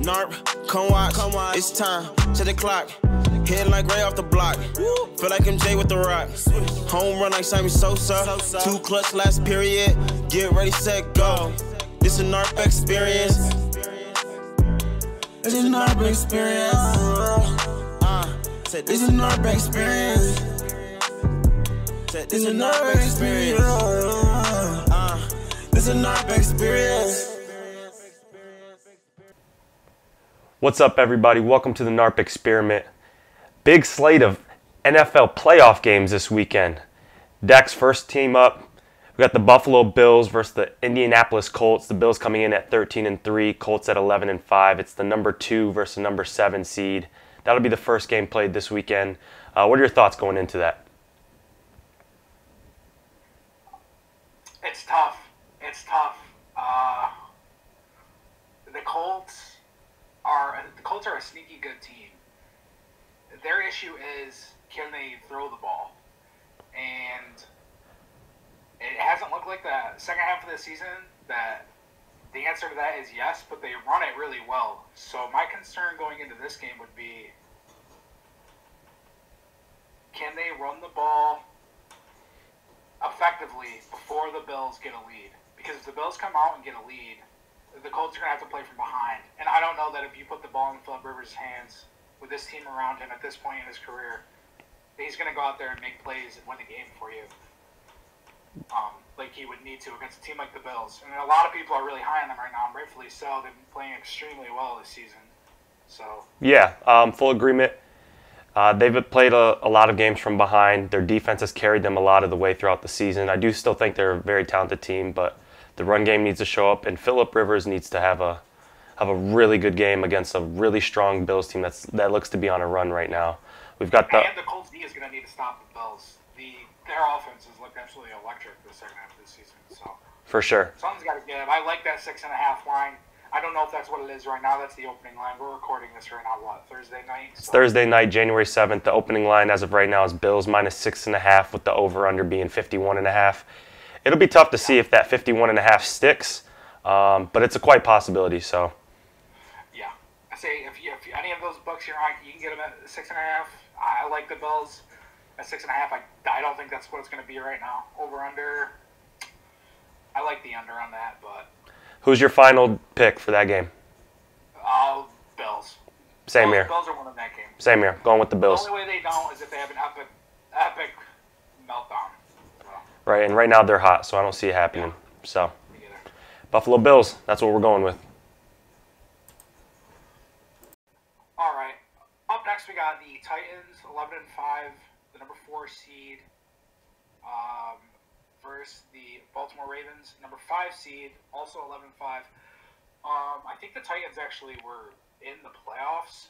NARP, come watch, it's time, set the clock. Hitting like Ray off the block. Feel like MJ with the rock. Home run like Sammy Sosa. 2 clutch last period. Get ready, set, go. This a NARP experience. This is NARP experience. This is NARP experience. This is NARP experience. This is NARP experience. What's up, everybody? Welcome to the NARP experiment. Big slate of NFL playoff games this weekend. Dak's first team up. We got the Buffalo Bills versus the Indianapolis Colts. The Bills coming in at 13-3, Colts at 11-5. It's the number 2 versus number 7 seed. That'll be the first game played this weekend. What are your thoughts going into that? It's tough. It's tough. The Colts are a sneaky good team. Their issue is, can they throw the ball? And it hasn't looked like the second half of the season that the answer to that is yes, but they run it really well. So my concern going into this game would be, can they run the ball effectively before the Bills get a lead? Because if the Bills come out and get a lead, the Colts are going to have to play from behind. And I don't know that if you put the ball in Philip Rivers' hands with this team around him at this point in his career, he's going to go out there and make plays and win the game for you, like he would need to against a team like the Bills. And a lot of people are really high on them right now, and rightfully so. They've been playing extremely well this season. So yeah, full agreement. They've played a lot of games from behind. Their defense has carried them a lot of the way throughout the season. I do still think they're a very talented team, but the run game needs to show up, and Philip Rivers needs to have a really good game against a really strong Bills team that looks to be on a run right now. We've got and the Colts D is going to need to stop the Bills. Their offense has looked absolutely electric for the second half of the season. So for sure, something's got to give. I like that 6.5 line. I don't know if that's what it is right now. That's the opening line. We're recording this right now, Thursday night? It's Thursday night, January 7th. The opening line as of right now is Bills minus 6.5, with the over-under being 51.5. It'll be tough to see if that 51.5 sticks, but it's a quite possibility. So yeah, I say if any of those books you're on, you can get them at 6.5. I like the Bills at 6.5. I don't think that's what it's going to be right now. Over-under, I like the under on that, but. Who's your final pick for that game? Bills. Same here. Bills are winning that game. Same here. Going with the Bills. The only way they don't is if they have an epic meltdown. So. Right, and right now they're hot, so I don't see it happening. Yeah. So, Buffalo Bills, that's what we're going with. All right. Up next, we got the Titans, 11-5, the number 4 seed, versus the Baltimore Ravens, number 5 seed, also 11-5. I think the Titans actually were in the playoffs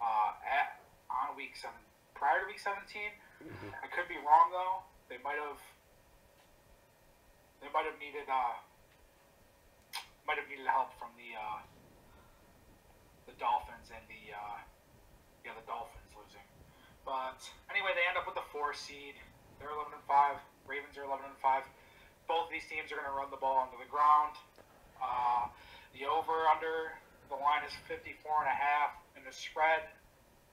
on week 7, prior to week 17. Mm-hmm. I could be wrong though. They might have needed help from the Dolphins and the Dolphins losing. But anyway, they end up with the 4 seed. They're 11-5. Ravens are 11-5. Both of these teams are going to run the ball into the ground. The over/under, the line is 54.5, and the spread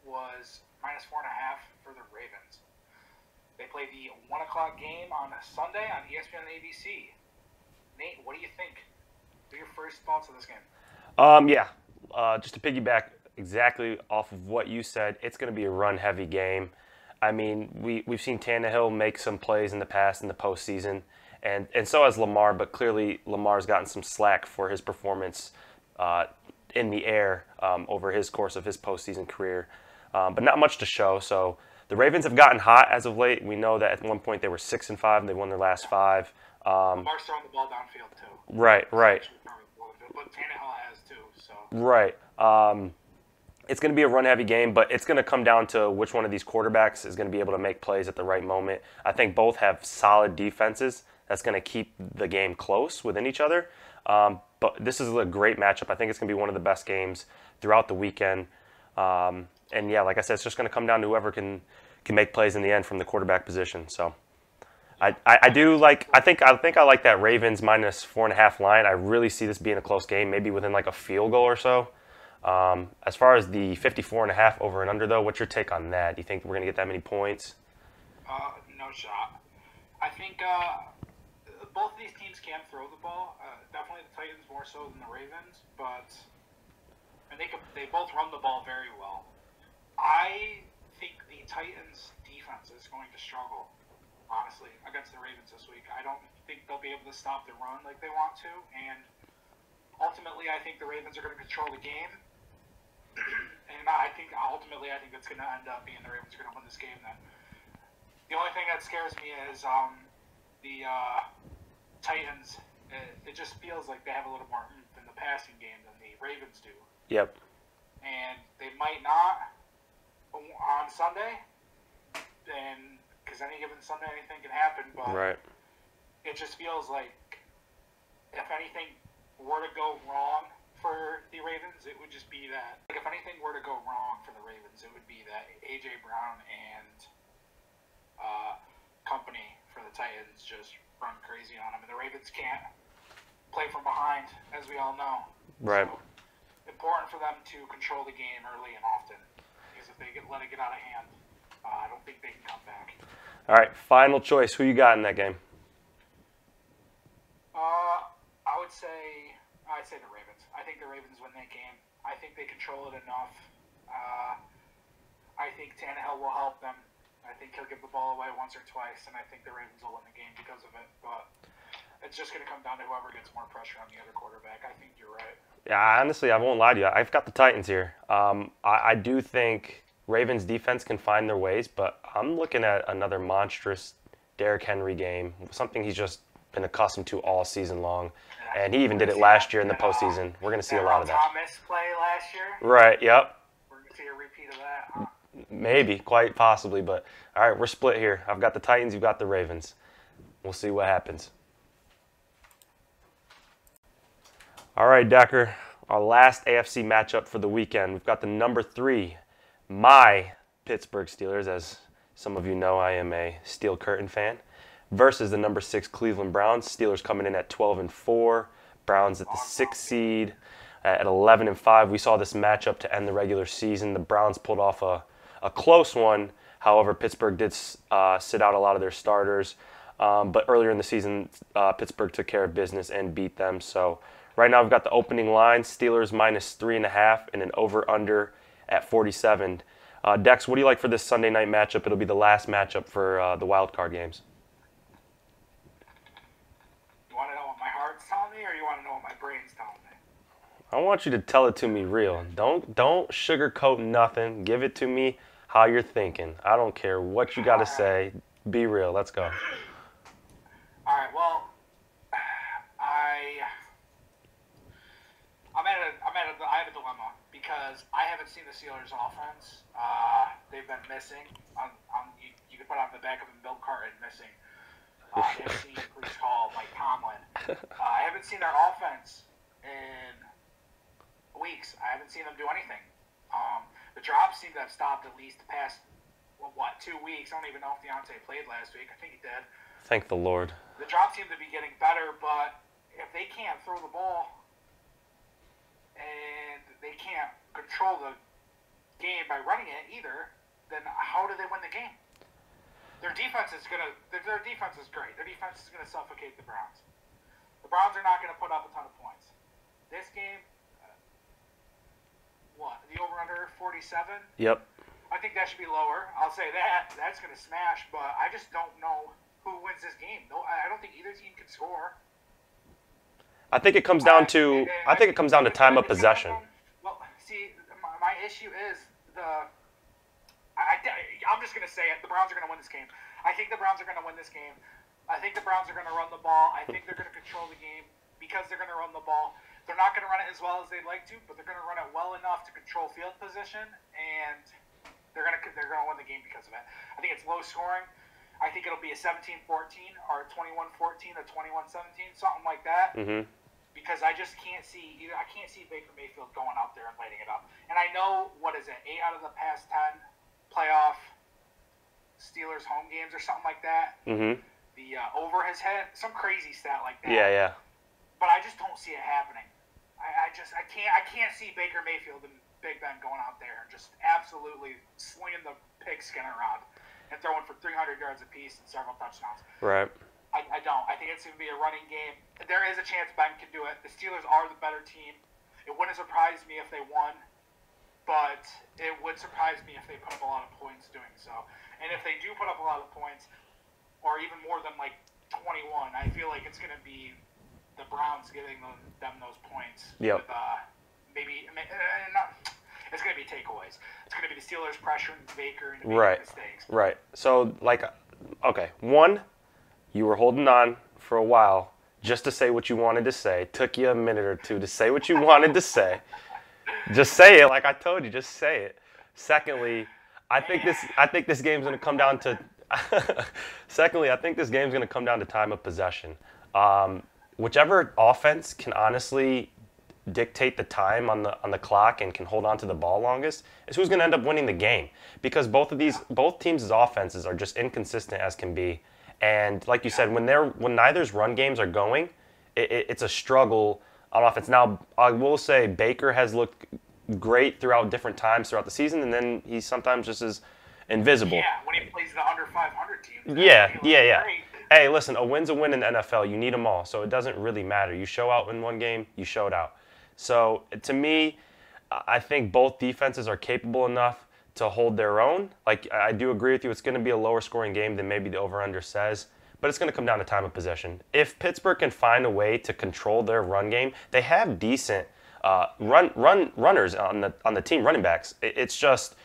was minus 4.5 for the Ravens. They play the 1 o'clock game on a Sunday on ESPN and ABC. Nate, what do you think? What are your first thoughts of this game? Just to piggyback exactly off of what you said, it's going to be a run-heavy game. I mean, we've seen Tannehill make some plays in the past in the postseason, and so has Lamar, but clearly Lamar's gotten some slack for his performance in the air over his course of his postseason career, but not much to show. So the Ravens have gotten hot as of late. We know that at one point they were 6-5, and they won their last 5. Lamar's throwing the ball downfield too. Right. But Tannehill has too. So. Right. It's going to be a run-heavy game, but it's going to come down to which one of these quarterbacks is going to be able to make plays at the right moment. I think both have solid defenses that's going to keep the game close within each other. But this is a great matchup. I think it's going to be one of the best games throughout the weekend. And yeah, like I said, it's just going to come down to whoever can make plays in the end from the quarterback position. So I think I like that Ravens minus 4.5 line. I really see this being a close game, maybe within like a field goal or so. As far as the 54.5 over and under, though, what's your take on that? Do you think we're going to get that many points? No shot. I think both of these teams can throw the ball. Definitely the Titans more so than the Ravens, and they both run the ball very well. I think the Titans' defense is going to struggle, honestly, against the Ravens this week. I don't think they'll be able to stop the run like they want to, and ultimately, I think the Ravens are going to control the game. And I think that's going to end up being the Ravens are going to win this game. Then the only thing that scares me is the Titans. It just feels like they have a little more oomph in the passing game than the Ravens do. Yep. And they might not on Sunday, and because any given Sunday anything can happen. But right. It just feels like if anything were to go wrong for the Ravens, it would just be that. Like if anything were to go wrong for the Ravens, it would be that A.J. Brown and company for the Titans just run crazy on them. And the Ravens can't play from behind, as we all know. Right. So, important for them to control the game early and often. Because if they let it get out of hand, I don't think they can come back. All right, final choice. Who you got in that game? I'd say the Ravens. I think the Ravens win that game. I think they control it enough. I think Tannehill will help them. I think he'll give the ball away once or twice, and I think the Ravens will win the game because of it. But it's just going to come down to whoever gets more pressure on the other quarterback. I think you're right. Yeah, honestly, I won't lie to you. I've got the Titans here. I do think Ravens defense can find their ways, but I'm looking at another monstrous Derrick Henry game, something he's just been accustomed to all season long. And he even did it last year in the postseason. We're going to see a lot of that. Thomas play last year? Right, yep. We're going to see a repeat of that, huh? Maybe, quite possibly. But, all right, we're split here. I've got the Titans, you've got the Ravens. We'll see what happens. All right, Decker, our last AFC matchup for the weekend. We've got the number 3, my Pittsburgh Steelers. As some of you know, I am a Steel Curtain fan. Versus the number 6 Cleveland Browns. Steelers coming in at 12-4. Browns at the 6th seed at 11-5. We saw this matchup to end the regular season. The Browns pulled off a close one. However, Pittsburgh did sit out a lot of their starters. But earlier in the season, Pittsburgh took care of business and beat them. So right now we've got the opening line, Steelers -3.5 and an over-under at 47. Dex, what do you like for this Sunday night matchup? It'll be the last matchup for the wild card games. You want to know what my heart's telling me, or you want to know what my brain's telling me? I want you to tell it to me real. Don't sugarcoat nothing. Give it to me how you're thinking. I don't care what you got to say. Be real. Let's go. All right. Well, I have a dilemma because I haven't seen the Steelers' offense. They've been missing. You can put on the back of a milk carton missing. AFC, please call Mike Tomlin. I haven't seen their offense in weeks. I haven't seen them do anything. The drops seem to have stopped at least the past, 2 weeks. I don't even know if Deontay played last week. I think he did. Thank the Lord. The drops seem to be getting better, but if they can't throw the ball and they can't control the game by running it either, then how do they win the game? Their defense is great. Their defense is gonna suffocate the Browns. The Browns are not gonna put up a ton of points. This game, the over/under 47? Yep. I think that should be lower. I'll say that. That's gonna smash, but I just don't know who wins this game. No, I don't think either team can score. I think it comes down to time of possession. Well, see, my issue is I'm just going to say it. The Browns are going to win this game. I think the Browns are going to win this game. I think the Browns are going to run the ball. I think they're going to control the game because they're going to run the ball. They're not going to run it as well as they'd like to, but they're going to run it well enough to control field position, and they're going to win the game because of it. I think it's low scoring. I think it'll be a 17-14 or a 21-14 or 21-17, something like that. Mm-hmm. Because I just can't see Baker Mayfield going out there and lighting it up. And I know, 8 out of the past 10 playoff Steelers home games or something like that. Mm-hmm. The over his head, some crazy stat like that. Yeah. But I just don't see it happening. I can't see Baker Mayfield and Big Ben going out there and just absolutely slinging the pigskin around and throwing for 300 yards apiece and several touchdowns. Right. I don't. I think it's going to be a running game. There is a chance Ben can do it. The Steelers are the better team. It wouldn't surprise me if they won, but it would surprise me if they put up a lot of points doing so. And if they do put up a lot of points, or even more than like 21, I feel like it's going to be the Browns giving them those points. Yep. With, it's going to be takeaways. It's going to be the Steelers pressuring Baker and making mistakes. Right. So, okay, one, you were holding on for a while just to say what you wanted to say. It took you a minute or two to say what you wanted to say. Just say it, like I told you. Just say it. Secondly, I think this game's going to come down to. Secondly, I think this game's going to come down to time of possession. Whichever offense can honestly dictate the time on the clock and can hold on to the ball longest is who's going to end up winning the game. Because both teams' offenses are just inconsistent as can be. And like you said, when neither's run games are going, it's a struggle on offense. Now, I will say Baker has looked great throughout different times throughout the season, and then he sometimes just is invisible. Yeah, when he plays the under 500 team. Yeah. Hey, listen, a win's a win in the NFL. You need them all, so it doesn't really matter. You show out in one game, you showed out. So to me, I think both defenses are capable enough to hold their own. Like, I do agree with you, it's going to be a lower scoring game than maybe the over-under says, but it's going to come down to time of possession. If Pittsburgh can find a way to control their run game, they have decent runners on the team, running backs. It's just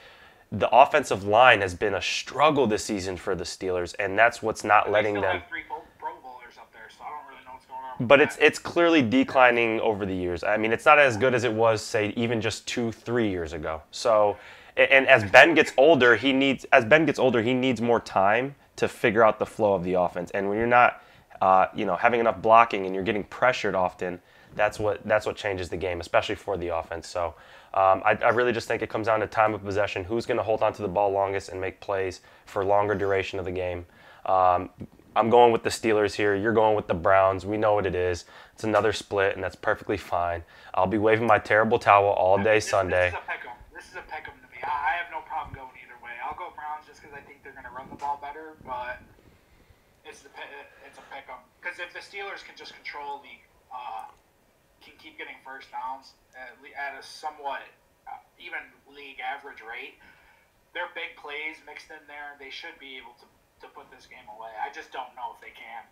the offensive line has been a struggle this season for the Steelers, and that's what's not letting them. They still have 3 Pro Bowlers up there, so I don't really know what's going on. But it's clearly declining over the years. I mean, it's not as good as it was, say, even just 2-3 years ago. So, and as Ben gets older, he needs more time to figure out the flow of the offense. And when you're not, having enough blocking and you're getting pressured often, that's what changes the game, especially for the offense. So, I really just think it comes down to time of possession. Who's going to hold on to the ball longest and make plays for longer duration of the game? I'm going with the Steelers here. You're going with the Browns. We know what it is. It's another split, and that's perfectly fine. I'll be waving my terrible towel all day Sunday. This is a pick 'em to me. I have no problem going either way. I'll go Browns just because I think they're going to run the ball better, but it's a pick 'em. Because if the Steelers can just control can keep getting first downs at a somewhat even league average rate, their big plays mixed in there, they should be able to put this game away. I just don't know if they can.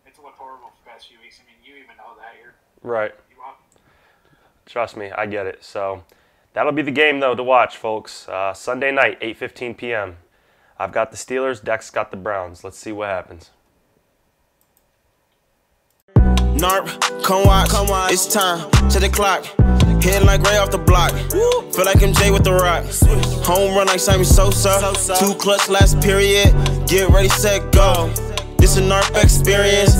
It's looked horrible for the past few weeks. I mean, you even know that. Right. Trust me, I get it. So that'll be the game, though, to watch, folks. Sunday night, 8:15 p.m. I've got the Steelers. Dex got the Browns. Let's see what happens. NARP, come watch, it's time, to the clock. Hitting like Ray off the block. Feel like MJ with the rock. Home run like Sammy Sosa. 2 clutch last period. Get ready, set, go. This a NARP experience.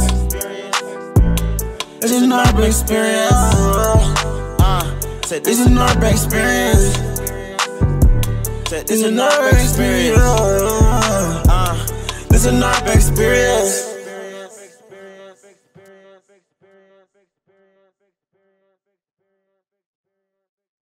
It's a NARP experience. This a NARP experience. This a NARP experience. This a NARP experience.